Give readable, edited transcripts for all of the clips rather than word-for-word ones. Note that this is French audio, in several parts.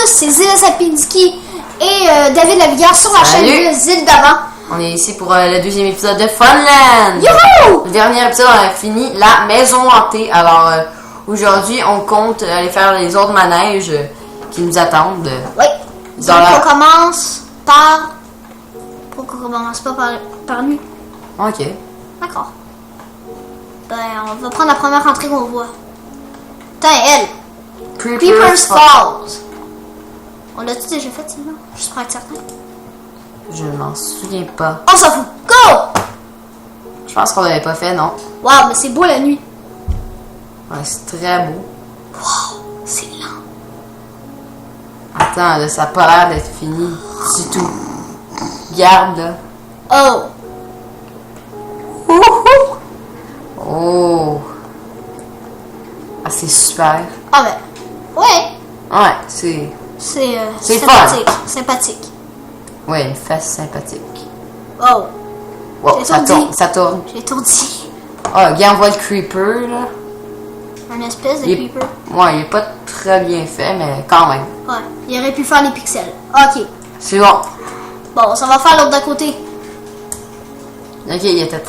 tous, c'est Zilla Sapinski et David Lavigueur sur la chaîne de Zille d'avant. On est ici pour le deuxième épisode de Funland. Youhou! Le dernier épisode, on a fini la maison hantée. Alors, aujourd'hui, on compte aller faire les autres manèges qui nous attendent. Oui. Donc, on commence par... Pourquoi on commence pas par lui? Ok. D'accord. Ben, on va prendre la première entrée qu'on voit. Putain, elle! Creeper's Falls. On l'a-tu déjà fait, sinon? Juste pour être certain. Je m'en souviens pas. On s'en fout. Go! Je pense qu'on l'avait pas fait, non? Wow, mais c'est beau la nuit. Ouais, c'est très beau. Wow, c'est lent. Attends, là, ça a pas l'air d'être fini. C'est tout. Regarde, là. Oh! Oh! Ah, c'est super. Ah ben, ouais. Ouais, c'est... C'est sympathique. Sympathique. Ouais, une face sympathique. Oh! Wow, ça tourne. J'ai étourdi. Ah, regarde, on voit le creeper, là. Un espèce de creeper. Ouais, il est pas très bien fait, mais quand même. Ouais, il aurait pu faire les pixels. Ok. C'est bon. Bon, ça va faire l'autre d'à côté. Ok, il était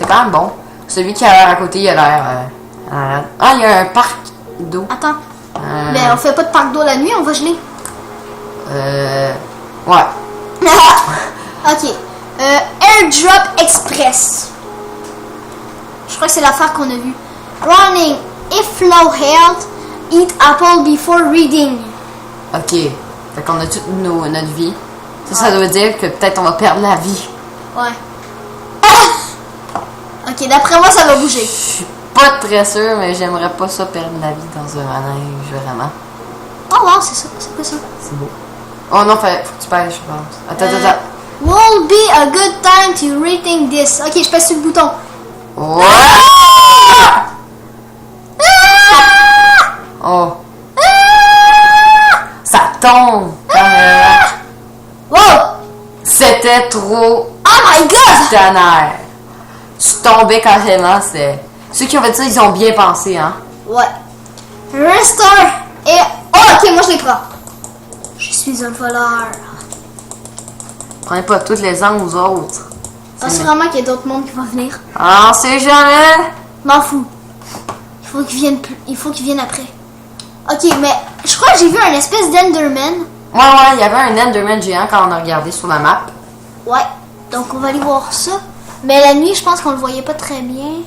quand même bon. Celui qui a l'air à côté, il a l'air... Ah, il y a un parc d'eau. Attends. Mais on fait pas de parc d'eau la nuit, on va geler. Ouais. Ok. Airdrop Express. Je crois que c'est l'affaire qu'on a vue. Running. If flow health, eat apple before reading. Ok. Fait qu'on a toute notre vie. Ça doit dire que peut-être on va perdre la vie. Ouais. Ok, d'après moi, ça va bouger. Je suis pas très sûr, mais j'aimerais pas ça perdre la vie dans un manège, vraiment. Oh wow, c'est ça. C'est quoi ça? C'est beau. Oh non, faut que tu pêches, je pense. Attends. Will be a good time to rethink this. Ok, je pèse sur le bouton. Oh! Oh! Ça tombe! Wow! C'était trop Oh my god! tonnerre! Tu tombais carrément, c'est... Ceux qui ont fait ça, ils ont bien pensé, hein? Ouais. Restore et... Oh, ok, moi je les prends. Je suis un voleur. Prenez pas toutes les angles aux autres. Parce vraiment qu'il y a d'autres mondes qui vont venir. Ah, on sait jamais! M'en fous. Il faut qu'ils viennent après. Ok, mais je crois que j'ai vu un espèce d'Enderman. Ouais, il y avait un Enderman géant quand on a regardé sur la map. Ouais, donc on va aller voir ça. Mais la nuit, je pense qu'on le voyait pas très bien.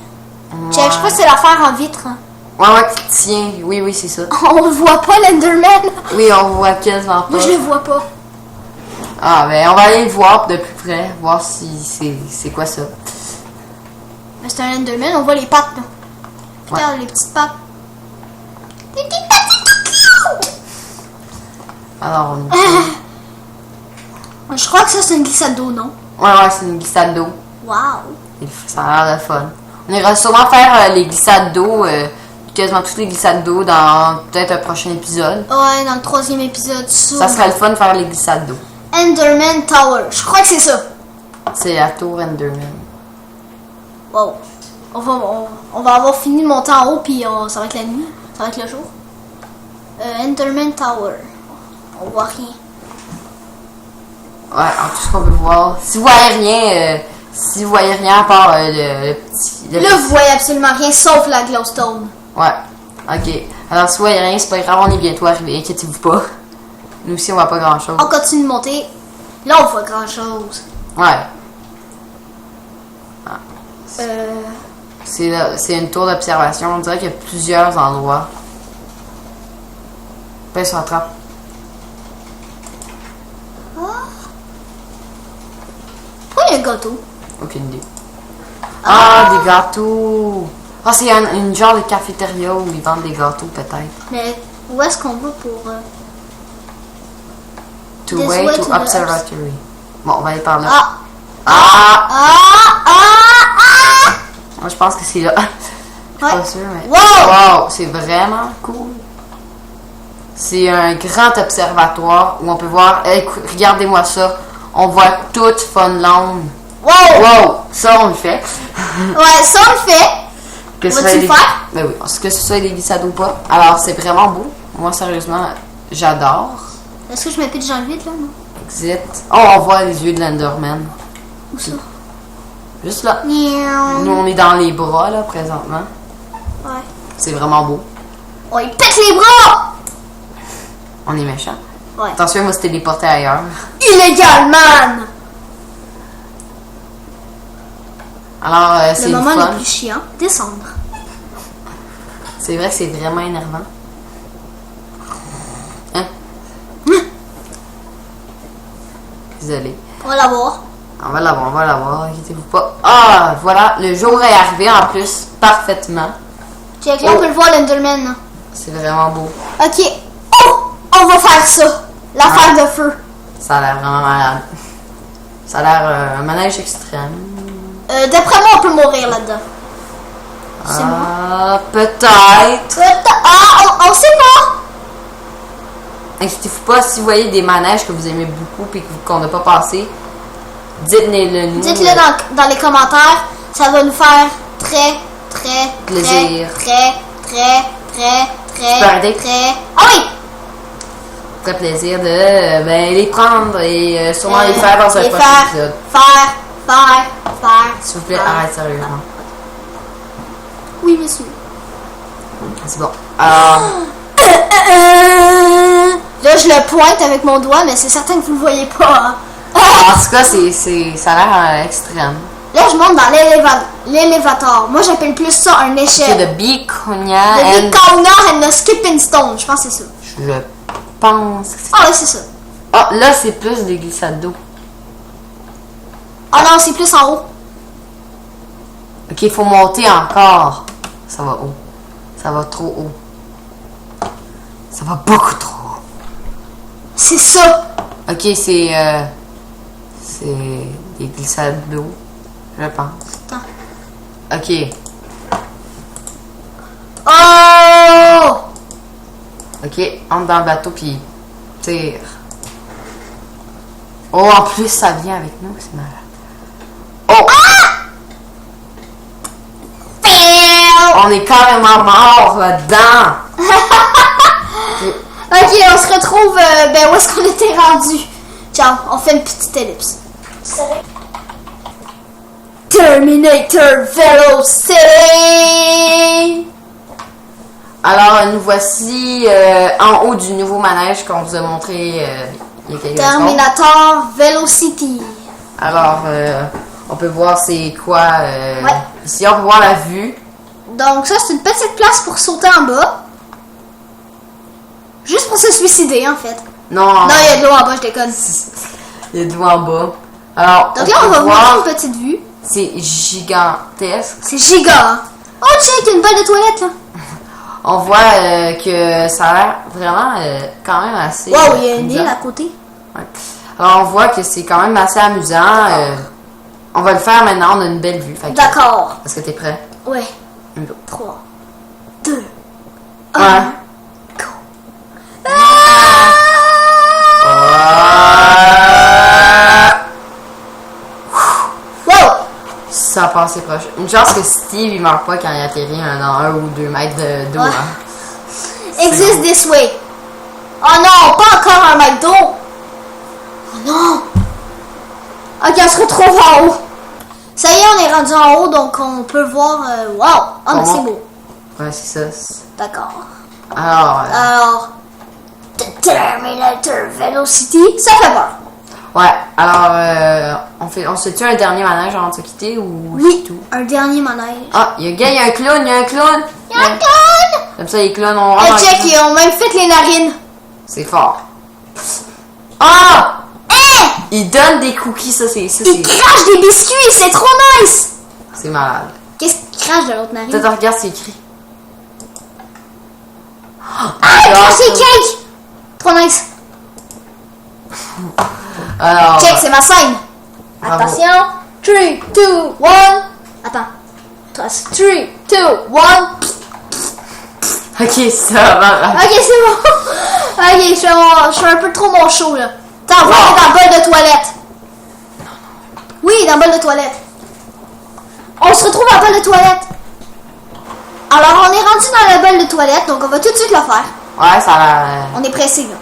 Ouais. Je crois que c'est l'affaire en vitre. Hein. Ouais, tiens, oui, c'est ça. On le voit pas, l'Enderman. Oui, on voit quasiment pas. Moi, je le vois pas. Ah, ben, on va aller le voir de plus près, voir si c'est quoi ça. Mais c'est un Enderman, on voit les pattes, là. Regarde, les petites pattes. Les petites pattes. Alors, Je crois que ça, c'est une glissade d'eau, non? Ouais, c'est une glissade d'eau. Wow. Ça a l'air de fun. On ira sûrement faire les glissades d'eau, quasiment toutes les glissades d'eau dans peut-être un prochain épisode. Ouais, dans le 3e épisode. Ça serait le fun de faire les glissades d'eau. Enderman Tower. Je crois que c'est ça. C'est la tour Enderman. Wow. On va avoir fini de monter en haut, puis ça va être la nuit. Ça va être le jour. Enderman Tower. On voit rien. Ouais, en tout ce qu'on peut voir. Si vous voyez rien à part le petit... Là, vous voyez absolument rien, sauf la glowstone. Ouais, ok. Alors, si vous voyez rien, c'est pas grave, on est bientôt arrivé, inquiétez-vous pas. Nous aussi, on voit pas grand-chose. On continue de monter. Là, on voit grand-chose. Ouais. Euh... C'est une tour d'observation. On dirait qu'il y a plusieurs endroits. Pèse sur la trappe. Pourquoi il y a un gâteau? Aucune idée. Ah, des gâteaux. Ah, c'est une genre de cafétéria où ils vendent des gâteaux, peut-être. Mais où est-ce qu'on va pour... To way to observatory. Bon, on va aller par là. Moi, je pense que c'est là. Je suis pas sûre, mais... Wow! C'est vraiment cool. C'est un grand observatoire où on peut voir... Regardez-moi ça. On voit toute Funland. Wow! Ça, on le fait. Ouais, ça, on le fait. Vas-tu le faire? Ben oui. Est-ce que ce soit des glissades ou pas? Alors, c'est vraiment beau. Moi, sérieusement, j'adore. Est-ce que je me pitche dans le vide, là, non? Exit. Oh, on voit les yeux de l'Enderman. Où ça? Juste là. Miaou. Nous, on est dans les bras, là, présentement. Ouais. C'est vraiment beau. Oh, il pète les bras! On est méchant. Ouais. Attention, moi, se téléporter ailleurs. Illégal, man! Alors, c'est Le le moment fun. le plus chiant, descendre. C'est vrai que c'est vraiment énervant. Hein? Désolé. On va l'avoir. On va l'avoir, inquiétez-vous pas. Ah, voilà, le jour est arrivé en plus, parfaitement. Check, là, on peut le voir, l'Enderman, là. C'est vraiment beau. Ok. Oh! On va faire ça. L'affaire de feu. Ça a l'air vraiment malade. Ça a l'air un manège extrême. D'après moi, on peut mourir là-dedans. C'est moi. Ah, peut-être. Ah, on sait pas. Inquiétez-vous pas, si vous voyez des manèges que vous aimez beaucoup et qu'on n'a pas passé, dites-le nous. Dites-le dans les commentaires. Ça va nous faire très Plaisir. très. Ah oui! Très plaisir de les prendre et sûrement les faire dans un les prochain épisode. Faire. S'il vous plaît, arrête sérieusement. Oui, monsieur. C'est bon. Alors, Là, je le pointe avec mon doigt, mais c'est certain que vous le voyez pas. Hein. en tout cas, ça a l'air extrême. Là, je monte dans l'élévateur. Moi, j'appelle plus ça un échelle. C'est de Biconia The and... Big Corner and the Skipping Stone. Je pense que c'est ça. Je pense que c'est... Ah oui, c'est ça. Ah, là, c'est plus des glissades d'eau. Ah non, c'est plus en haut. Ok, il faut monter encore. Ça va haut. Ça va trop haut. Ça va beaucoup trop haut. C'est ça. Ok, c'est des glissades d'eau, je pense. Attends. Ok. Oh! Ok, entre dans le bateau puis tire. Oh, en plus, ça vient avec nous, c'est malade. Oh! On est carrément mort là-dedans! Ok, on se retrouve où est-ce qu'on était rendu? Ciao, on fait une petite ellipse. Terminator Velocity! Alors, nous voici en haut du nouveau manège qu'on vous a montré il y a quelques secondes. Terminator Velocity. Alors, on peut voir c'est quoi Ouais. ici, on peut voir la vue. Donc ça, c'est une petite place pour sauter en bas. Juste pour se suicider, en fait. Non, Non, il y a de l'eau en bas, je déconne. il y a de l'eau en bas. Alors, Donc là, on peut va voir, voir une petite vue. c'est gigantesque. C'est giga, hein? Oh, tiens, il y a une balle de toilette, là. On voit que ça a l'air vraiment quand même assez... Wow, il y a une île amusant. à côté. Ouais. Alors, on voit que c'est quand même assez amusant. On va le faire maintenant, on a une belle vue. Fait que- D'accord. Est-ce que t'es prêt? Ouais. Une go. 3, 2, Ouais. 1, go. Ah! Wow! Ça a passé proche. Une chance que Steve il meurt pas quand il atterrit dans 1 ou 2 mètres d'eau. Ouais. Hein. Exist this way. Oh non, pas encore un mec d'eau. Oh non. Ok, on se retrouve en haut. Ça y est, on est rendu en haut, donc on peut voir... wow! Oh, mais c'est beau. Ouais, c'est ça. D'accord. Alors, The Terminator Velocity, ça fait peur. ouais, alors, on se tue un dernier manège avant de se quitter ou Oui, c'est tout? un dernier manège. Ah, il y a un clown, il y a un clown! Il y a un clown! Comme ça, les clowns ont Hey, check, ils ont même fait les narines. C'est fort. Ah! Hein? Il donne des cookies, ça c'est... Ils crachent des biscuits, c'est trop nice! C'est malade. Qu'est-ce qu'ils crachent de l'autre narine? Peut-être regarde, c'est écrit. Ah, ils crachent des cakes! Trop nice. Alors, Check, c'est ma scène. Bravo. Attention. 3, 2, 1. Attends. 3, 2, 1. ok, ça va. Ok, c'est bon. Ok, je fais un peu trop mon show, là. Attends, on va aller dans le bol de toilette. Oui, dans le bol de toilette. On se retrouve à la bol de toilette. Alors, on est rendu dans le bol de toilette, donc on va tout de suite le faire. Ouais, ça a l'air... On est pressé, là.